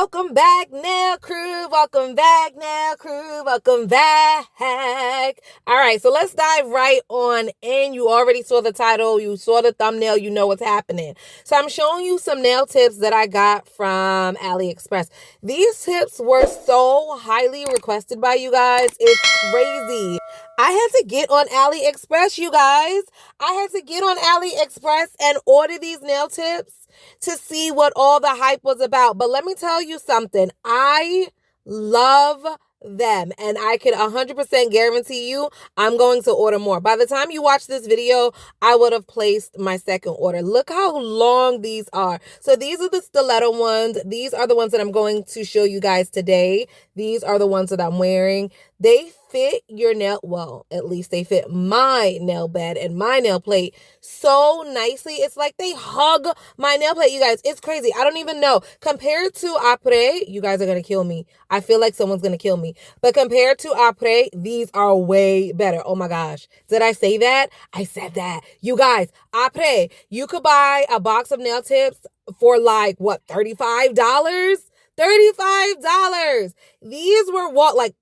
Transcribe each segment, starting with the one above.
Welcome back, nail crew. Welcome back, nail crew. Welcome back. All right, so let's dive right on in. You already saw the title. You saw the thumbnail. You know what's happening. So I'm showing you some nail tips that I got from Aliexpress. These tips were so highly requested by you guys. It's crazy. I had to get on Aliexpress, you guys. I had to get on Aliexpress and order these nail tips to see what all the hype was about. But let me tell you something. I love them, and I can 100% guarantee you I'm going to order more. By the time you watch this video, I would have placed my second order. Look how long these are. So these are the stiletto ones. These are the ones that I'm going to show you guys today. These are the ones that I'm wearing. They fit your nail, well, at least they fit my nail bed and my nail plate so nicely. It's like they hug my nail plate, you guys. It's crazy. I don't even know. Compared to Après, you guys are going to kill me. I feel like someone's going to kill me. But compared to Après, these are way better. Oh my gosh. Did I say that? I said that. You guys, Après, you could buy a box of nail tips for like, what, $35? $35. These were what, like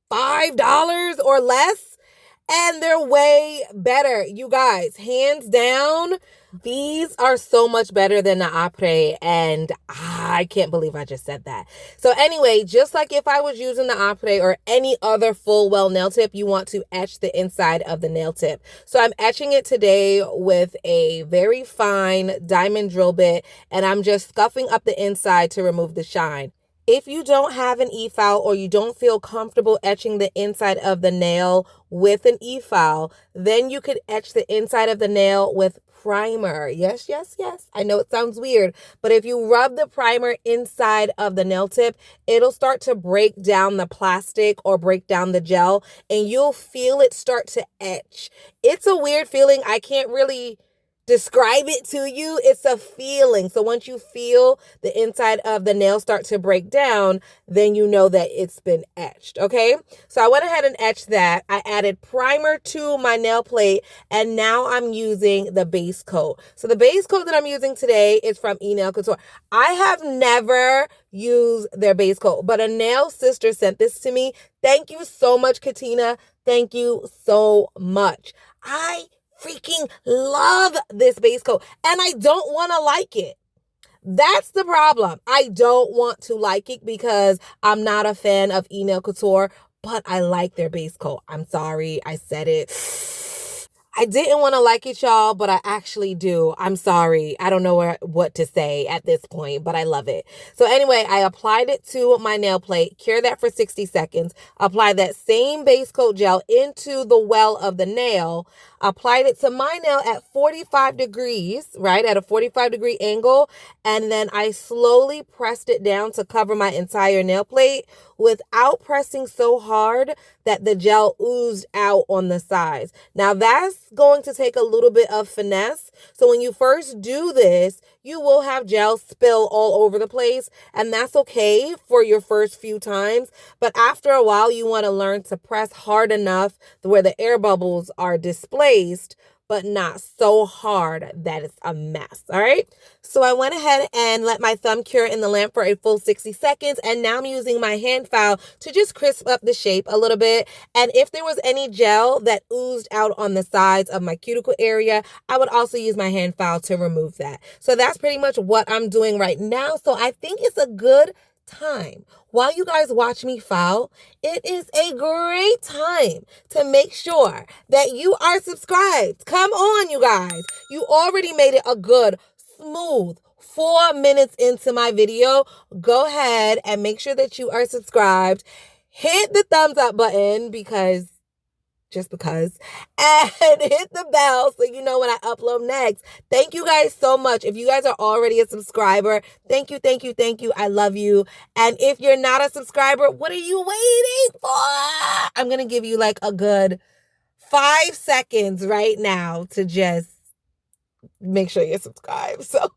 $5 or less, and they're way better, you guys. Hands down, these are so much better than the Après, and I can't believe I just said that. So anyway, just like if I was using the Après or any other full well nail tip, you want to etch the inside of the nail tip. So I'm etching it today with a very fine diamond drill bit, and I'm just scuffing up the inside to remove the shine. If you don't have an EFILE or you don't feel comfortable etching the inside of the nail with an EFILE, then you could etch the inside of the nail with primer. Yes, yes, yes. I know it sounds weird, but if you rub the primer inside of the nail tip, it'll start to break down the plastic or break down the gel, and you'll feel it start to etch. It's a weird feeling. I can't really describe it to you. It's a feeling. So once you feel the inside of the nail start to break down, then you know that it's been etched. Okay. So I went ahead and etched that. I added primer to my nail plate, and now I'm using the base coat. So the base coat that I'm using today is from Nail Couture. I have never used their base coat, but a nail sister sent this to me. Thank you so much, Katina. Thank you so much. I freaking love this base coat, and I don't want to like it. That's the problem. I don't want to like it because I'm not a fan of Nail Couture, but I like their base coat. I'm sorry, I said it. I didn't want to like it, y'all, but I actually do. I'm sorry. I don't know what to say at this point, but I love it. So anyway, I applied it to my nail plate, cure that for 60 seconds, apply that same base coat gel into the well of the nail, applied it to my nail at 45 degrees, right, at a 45-degree angle, and then I slowly pressed it down to cover my entire nail plate without pressing so hard that the gel oozed out on the sides. Now that's going to take a little bit of finesse. So when you first do this, you will have gel spill all over the place, and that's okay for your first few times. But after a while, you want to learn to press hard enough where the air bubbles are displaced, but not so hard that it's a mess. All right. So I went ahead and let my thumb cure in the lamp for a full 60 seconds. And now I'm using my hand file to just crisp up the shape a little bit. And if there was any gel that oozed out on the sides of my cuticle area, I would also use my hand file to remove that. So that's pretty much what I'm doing right now. So I think it's a good time while you guys watch me file. It is a great time to make sure that you are subscribed. Come on, you guys. You already made it a good, smooth 4 minutes into my video. Go ahead and make sure that you are subscribed. Hit the thumbs up button just because, and hit the bell so you know when I upload next. Thank you guys so much. If you guys are already a subscriber, thank you, thank you, thank you. I love you. And if you're not a subscriber, what are you waiting for? I'm going to give you like a good 5 seconds right now to just make sure you're subscribed. So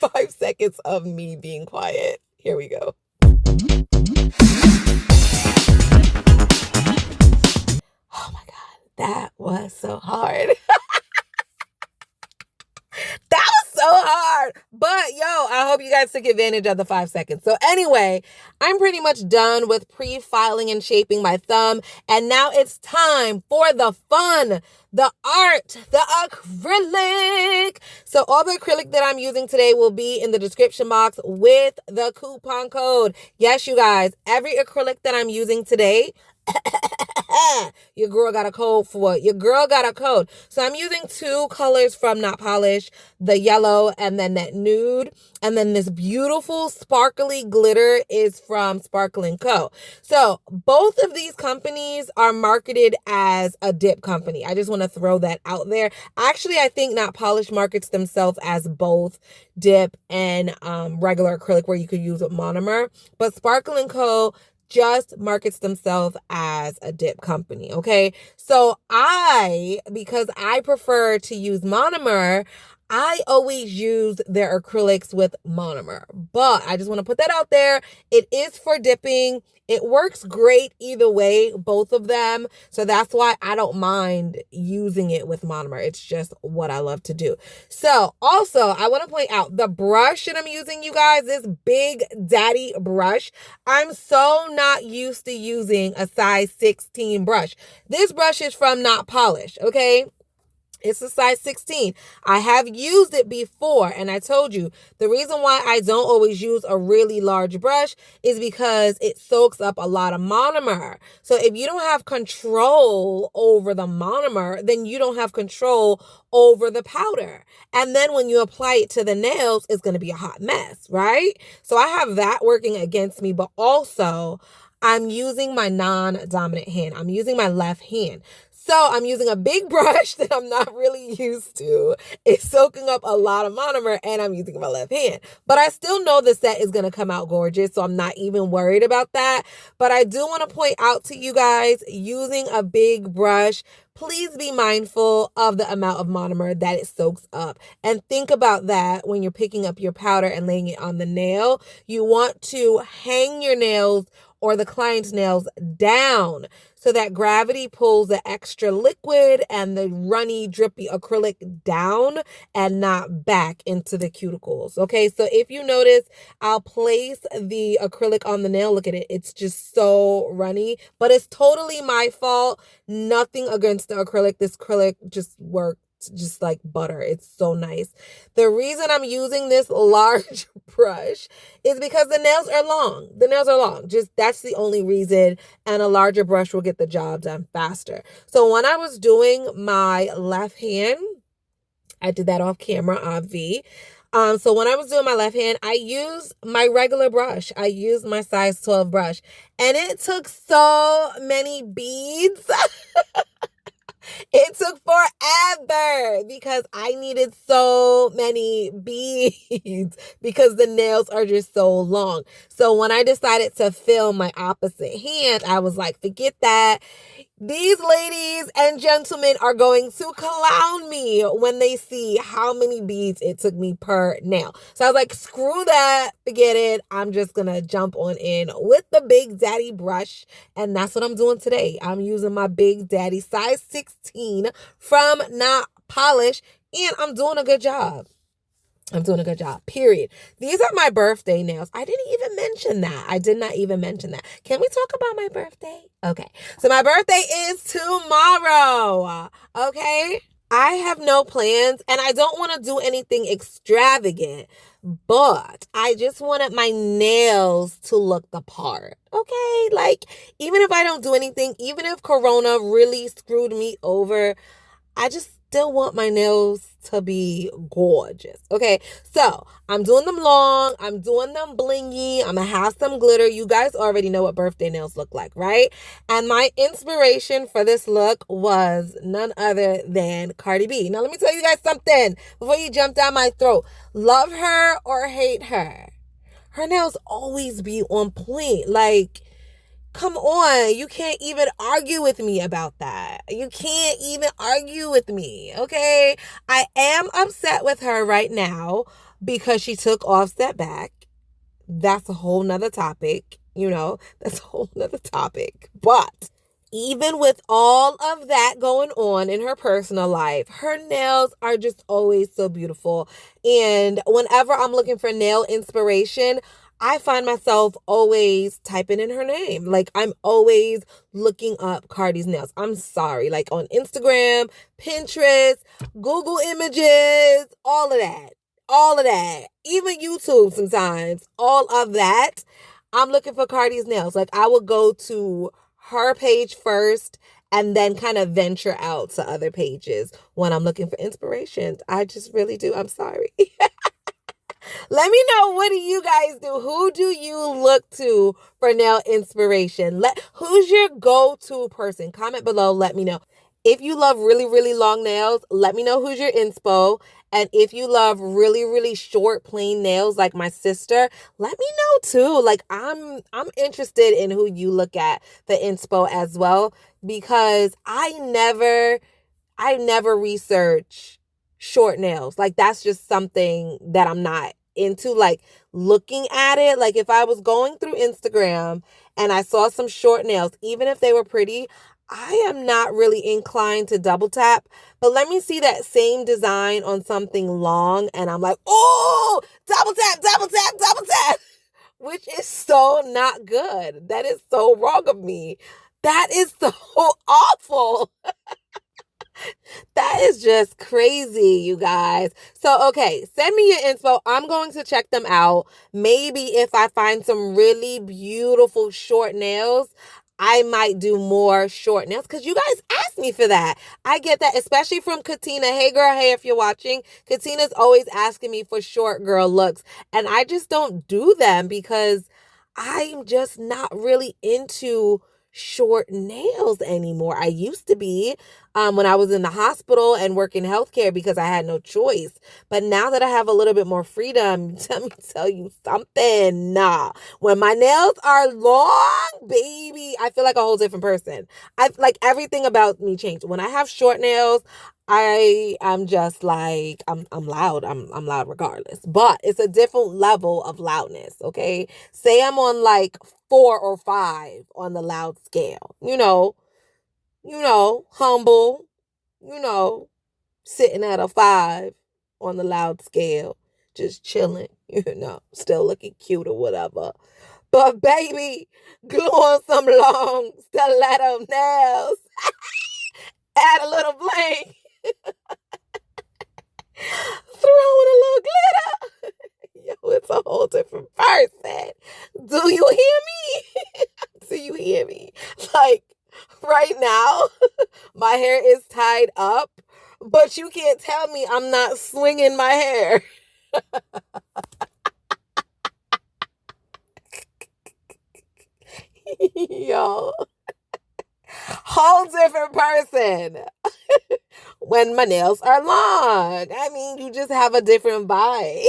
5 seconds of me being quiet. Here we go. Oh my God, that was so hard. That was so hard. But yo, I hope you guys took advantage of the 5 seconds. So anyway, I'm pretty much done with pre-filing and shaping my thumb. And now it's time for the fun, the art, the acrylic. So all the acrylic that I'm using today will be in the description box with the coupon code. Yes, you guys, every acrylic that I'm using today, your girl got a code for it. Your girl got a code. So I'm using 2 colors from Not Polished, the yellow and then that nude. And then this beautiful sparkly glitter is from Sparkle & Co. So both of these companies are marketed as a dip company. I just want to throw that out there. Actually, I think Not Polished markets themselves as both dip and regular acrylic where you could use a monomer. But Sparkle & Co. just markets themselves as a dip company, okay? So because I prefer to use monomer, I always use their acrylics with monomer. But I just want to put that out there. It is for dipping. It works great either way, both of them. So that's why I don't mind using it with monomer. It's just what I love to do. So also, I want to point out the brush that I'm using, you guys, this Big Daddy brush. I'm so not used to using a size 16 brush. This brush is from Not Polished, okay? It's a size 16. I have used it before, and I told you the reason why I don't always use a really large brush is because it soaks up a lot of monomer. So if you don't have control over the monomer, then you don't have control over the powder. And then when you apply it to the nails, it's going to be a hot mess, right? So I have that working against me, but also I'm using my non-dominant hand. I'm using my left hand. So I'm using a big brush that I'm not really used to. It's soaking up a lot of monomer and I'm using my left hand. But I still know the set is going to come out gorgeous, so I'm not even worried about that. But I do want to point out to you guys, using a big brush, please be mindful of the amount of monomer that it soaks up. And think about that when you're picking up your powder and laying it on the nail. You want to hang your nails or the client's nails down so that gravity pulls the extra liquid and the runny, drippy acrylic down and not back into the cuticles. Okay, so if you notice, I'll place the acrylic on the nail. Look at it. It's just so runny, but it's totally my fault. Nothing against the acrylic. This acrylic just worked just like butter. It's so nice. The reason I'm using this large brush is because the nails are long. The nails are long. Just that's the only reason. And a larger brush will get the job done faster. So when I was doing my left hand, I did that off camera, obvi. So when I was doing my left hand, I used my regular brush. I used my size 12 brush. And it took so many beads. It took forever because I needed so many beads because the nails are just so long. So when I decided to film my opposite hand, I was like, forget that. These ladies and gentlemen are going to clown me when they see how many beads it took me per nail. So I was like, screw that, forget it. I'm just going to jump on in with the Big Daddy brush. And that's what I'm doing today. I'm using my Big Daddy size 16 from Not Polished, and I'm doing a good job. I'm doing a good job, period. These are my birthday nails. I didn't even mention that. I did not even mention that. Can we talk about my birthday? Okay. So my birthday is tomorrow. Okay. I have no plans and I don't want to do anything extravagant, but I just wanted my nails to look the part. Okay. Like, even if I don't do anything, even if Corona really screwed me over, I just still want my nails to be gorgeous. Okay, so I'm doing them long. I'm doing them blingy. I'm gonna have some glitter. You guys already know what birthday nails look like, right? And my inspiration for this look was none other than Cardi B. Now, let me tell you guys something before you jump down my throat. Love her or hate her, her nails always be on point. Like, come on, you can't even argue with me about that. You can't even argue with me, okay? I am upset with her right now because she took Offset back. That's a whole nother topic, that's a whole nother topic. But even with all of that going on in her personal life, her nails are just always so beautiful. And whenever I'm looking for nail inspiration, I find myself always typing in her name. Like, I'm always looking up Cardi's nails. I'm sorry. Like, on Instagram, Pinterest, Google Images, all of that. All of that. Even YouTube sometimes. All of that. I'm looking for Cardi's nails. Like, I will go to her page first and then kind of venture out to other pages when I'm looking for inspiration. I just really do. I'm sorry. Let me know, what do you guys do? Who do you look to for nail inspiration? Who's your go-to person? Comment below. Let me know. If you love really, really long nails, let me know who's your inspo. And if you love really, really short, plain nails like my sister, let me know too. Like, I'm interested in who you look at for inspo as well, because I never research short nails. Like, that's just something that I'm not into, like looking at it. Like, if I was going through Instagram and I saw some short nails, even if they were pretty, I am not really inclined to double tap. But let me see that same design on something long and I'm like, oh, double tap, double tap, double tap, which is so not good. That is so wrong of me. That is so awful. That is just crazy, you guys. So, okay, send me your info. I'm going to check them out. Maybe if I find some really beautiful short nails, I might do more short nails, because you guys asked me for that. I get that, especially from Katina. Hey, girl. Hey, if you're watching, Katina's always asking me for short girl looks, and I just don't do them because I'm just not really into short nails anymore. I used to be when I was in the hospital and working healthcare because I had no choice. But now that I have a little bit more freedom, let me tell you something. Nah, when my nails are long, baby, I feel like a whole different person. I like everything about me changed. When I have short nails, I'm just like, I'm loud. I'm loud regardless. But it's a different level of loudness, okay? Say I'm on like 4 or 5 on the loud scale. You know, humble, sitting at a 5 on the loud scale, just chilling, still looking cute or whatever. But baby, glue on some long stiletto nails. Add a little bling. Throw in a little glitter. Yo, it's a whole different person. Do you hear me? Do you hear me? Like, right now, my hair is tied up, but you can't tell me I'm not swinging my hair. Yo, whole different person. When my nails are long, I mean, you just have a different vibe.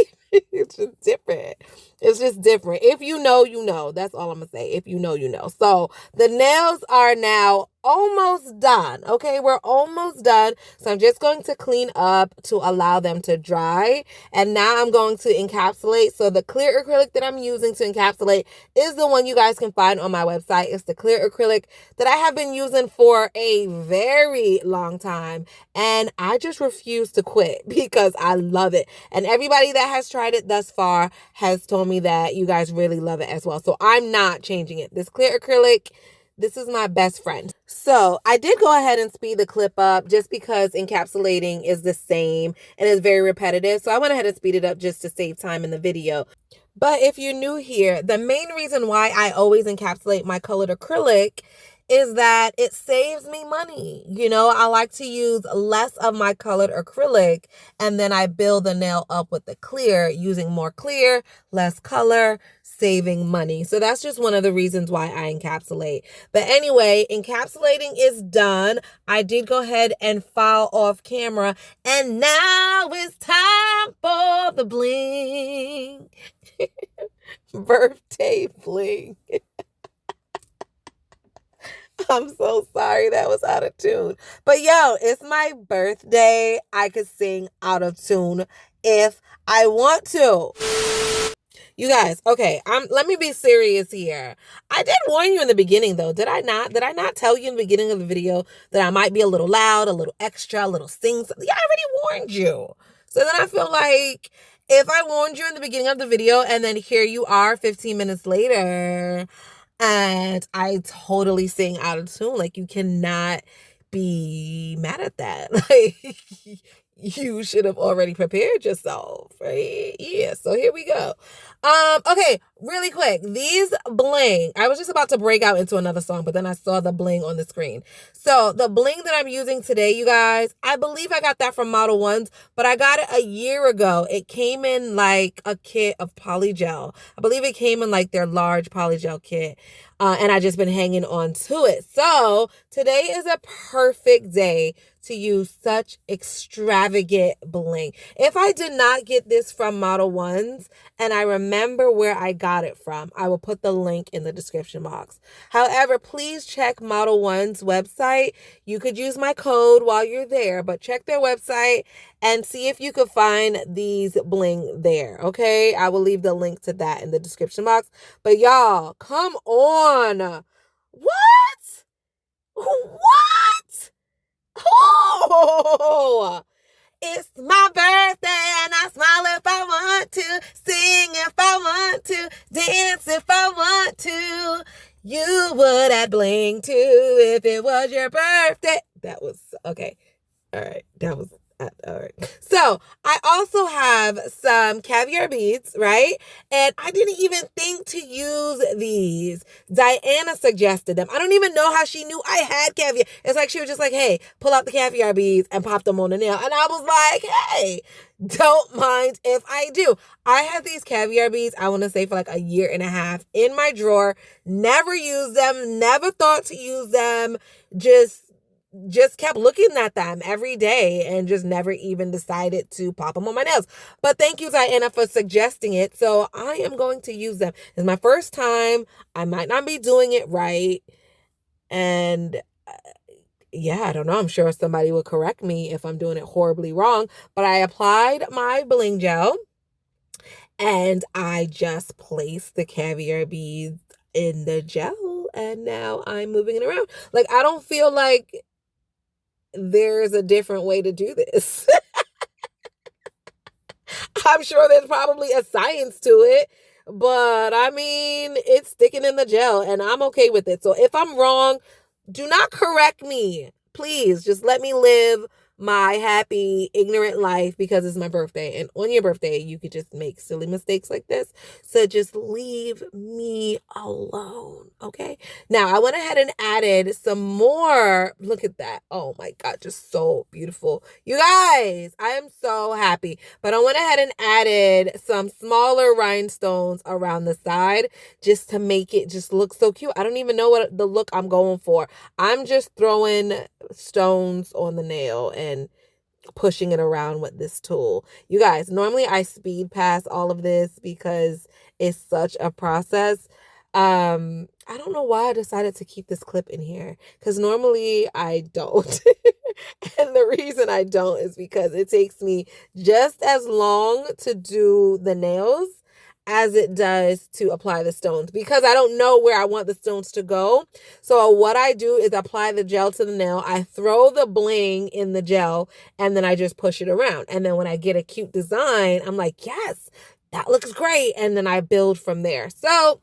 It's just different. It's just different. If you know, you know. That's all I'm going to say. If you know, you know. So the nails are now almost done. Okay, we're almost done. So I'm just going to clean up to allow them to dry. And now I'm going to encapsulate. So the clear acrylic that I'm using to encapsulate is the one you guys can find on my website. It's the clear acrylic that I have been using for a very long time. And I just refuse to quit because I love it. And everybody that has tried it thus far has told me that you guys really love it as well. So I'm not changing it. This clear acrylic, this is my best friend. So I did go ahead and speed the clip up just because encapsulating is the same and it's very repetitive. So I went ahead and speed it up just to save time in the video. But if you're new here, the main reason why I always encapsulate my colored acrylic is that it saves me money. I like to use less of my colored acrylic and then I build the nail up with the clear, using more clear, less color, saving money. So that's just one of the reasons why I encapsulate. But anyway, encapsulating is done. I did go ahead and file off camera, and now it's time for the bling. Birthday bling. I'm so sorry that was out of tune. But yo, it's my birthday. I could sing out of tune if I want to. You guys, okay, let me be serious here. I did warn you in the beginning though, did I not? Did I not tell you in the beginning of the video that I might be a little loud, a little extra, a little sing something? Yeah, I already warned you. So then I feel like if I warned you in the beginning of the video and then here you are 15 minutes later and I totally sing out of tune, like you cannot be mad at that. Like you should have already prepared yourself, right? Yeah, so here we go. Okay, really quick. These bling, I was just about to break out into another song, but then I saw the bling on the screen. So the bling that I'm using today, you guys, I believe I got that from Model Ones, but I got it a year ago. It came in like a kit of polygel. I believe it came in like their large polygel kit. And I just been hanging on to it. So today is a perfect day to use such extravagant bling. If I did not get this from Model Ones and I remember where I got it from, I will put the link in the description box. However, please check Model One's website. You could use my code while you're there, but check their website and see if you could find these bling there, okay? I will leave the link to that in the description box. But y'all, come on. What? What? Oh, it's my birthday and I smile if I want to, sing if I want to, dance if I want to. You would add bling too if it was your birthday. That was, okay. All right. That was, all right. So I also have some caviar beads, right? And I didn't even think to use these. Diana suggested them. I don't even know how she knew I had caviar. It's like she was just like, hey, pull out the caviar beads and pop them on the nail. And I was like, hey, don't mind if I do. I had these caviar beads, I want to say for like a year and a half in my drawer. Never used them. Never thought to use them. Just kept looking at them every day and just never even decided to pop them on my nails. But thank you, Diana, for suggesting it. So I am going to use them. It's my first time. I might not be doing it right. And yeah, I don't know. I'm sure somebody will correct me if I'm doing it horribly wrong. But I applied my bling gel and I just placed the caviar beads in the gel. And now I'm moving it around. Like, I don't feel like there's a different way to do this. I'm sure there's probably a science to it, but I mean, it's sticking in the gel and I'm okay with it. So if I'm wrong, do not correct me. Please just let me live my happy, ignorant life because it's my birthday. And on your birthday, you could just make silly mistakes like this. So just leave me alone, okay? Now, I went ahead and added some more. Look at that. Oh my God, just so beautiful. You guys, I am so happy. But I went ahead and added some smaller rhinestones around the side just to make it just look so cute. I don't even know what the look I'm going for. I'm just throwing stones on the nail and pushing it around with this tool. You guys, normally I speed pass all of this because it's such a process. I don't know why I decided to keep this clip in here because normally I don't. And the reason I don't is because it takes me just as long to do the nails as it does to apply the stones because I don't know where I want the stones to go. So what I do is apply the gel to the nail. I throw the bling in the gel and then I just push it around. And then when I get a cute design, I'm like, yes, that looks great. And then I build from there. So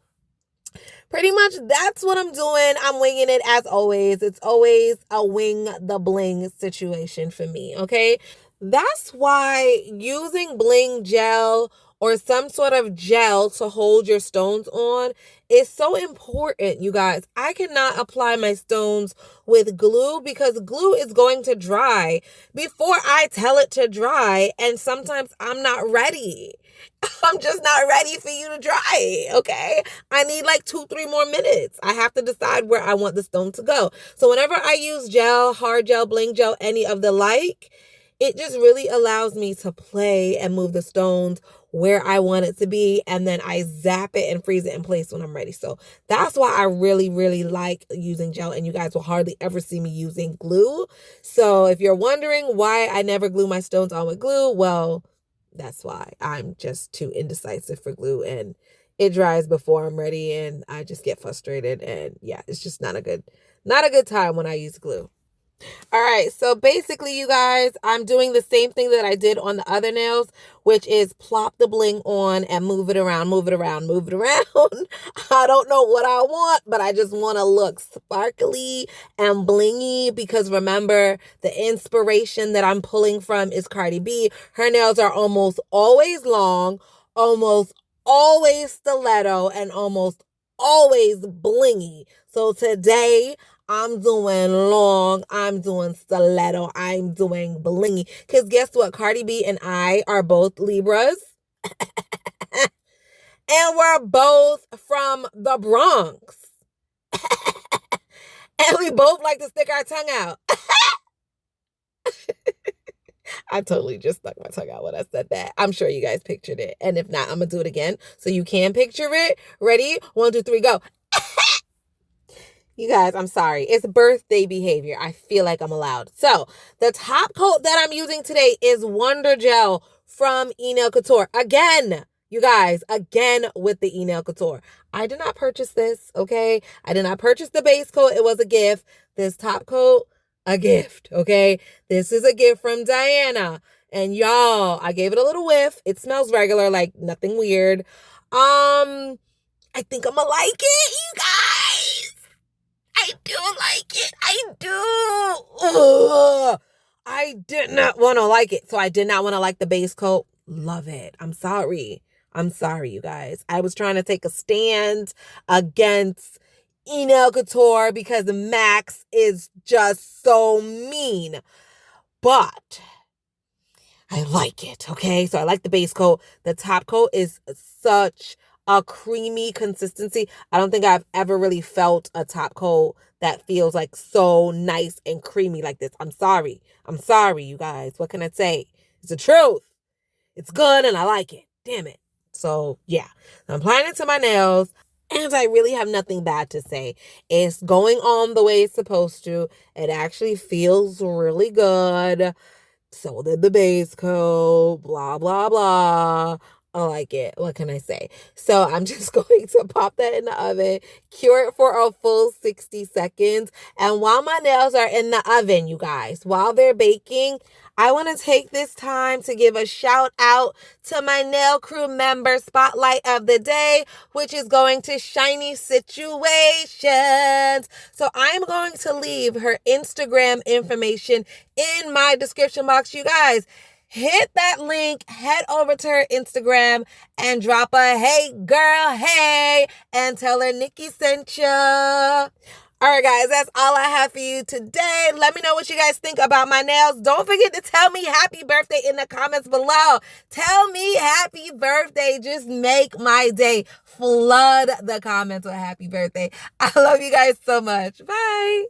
pretty much that's what I'm doing. I'm winging it as always. It's always a wing the bling situation for me, okay? That's why using bling gel or some sort of gel to hold your stones on is so important, you guys. I cannot apply my stones with glue because glue is going to dry before I tell it to dry, and sometimes I'm not ready. I'm just not ready for you to dry, okay? I need like 2-3 more minutes. I have to decide where I want the stone to go. So whenever I use gel, hard gel, bling gel, any of the like, it just really allows me to play and move the stones where I want it to be. And then I zap it and freeze it in place when I'm ready. So that's why I really, really like using gel. And you guys will hardly ever see me using glue. So if you're wondering why I never glue my stones on with glue, well, That's why. I'm just too indecisive for glue, and it dries before I'm ready, and I just get frustrated, and yeah, it's just not a good time when I use glue. All right, so basically, you guys, I'm doing the same thing that I did on the other nails, which is plop the bling on and move it around, move it around, move it around. I don't know what I want, but I just want to look sparkly and blingy because remember, the inspiration that I'm pulling from is Cardi B. Her nails are almost always long, almost always stiletto, and almost always blingy. So today, I'm doing long, I'm doing stiletto, I'm doing blingy. Because guess what? Cardi B and I are both Libras. And we're both from the Bronx. And we both like to stick our tongue out. I totally just stuck my tongue out when I said that. I'm sure you guys pictured it. And if not, I'm going to do it again so you can picture it. Ready? 1, 2, 3, go. You guys, I'm sorry. It's birthday behavior. I feel like I'm allowed. So the top coat that I'm using today is Wonder Gel from Nail Couture. Again, you guys, again with the Nail Couture. I did not purchase this, okay? I did not purchase the base coat. It was a gift. This top coat, a gift, okay? This is a gift from Diana. And y'all, I gave it a little whiff. It smells regular, like nothing weird. I think I'm gonna like it, you guys. I do like it. I do. Ugh. I did not want to like it. So I did not want to like the base coat. Love it. I'm sorry. I'm sorry, you guys. I was trying to take a stand against Nail Couture because Max is just so mean. But I like it, okay? So I like the base coat. The top coat is such a creamy consistency. I don't think I've ever really felt a top coat that feels like so nice and creamy like this. I'm sorry. I'm sorry, you guys. What can I say? It's the truth. It's good and I like it. Damn it. So, yeah. I'm applying it to my nails. And I really have nothing bad to say. It's going on the way it's supposed to. It actually feels really good. So did the base coat, blah, blah, blah. I like it. What can I say? So I'm just going to pop that in the oven, cure it for a full 60 seconds. And while my nails are in the oven, you guys, while they're baking, I want to take this time to give a shout out to my nail crew member spotlight of the day, which is going to Shiny Situations. So I'm going to leave her Instagram information in my description box. You guys, hit that link, head over to her Instagram and drop a hey girl, hey, and tell her Nikki sent ya. All right, guys, that's all I have for you today. Let me know what you guys think about my nails. Don't forget to tell me happy birthday in the comments below. Tell me happy birthday. Just make my day. Flood the comments with happy birthday. I love you guys so much. Bye.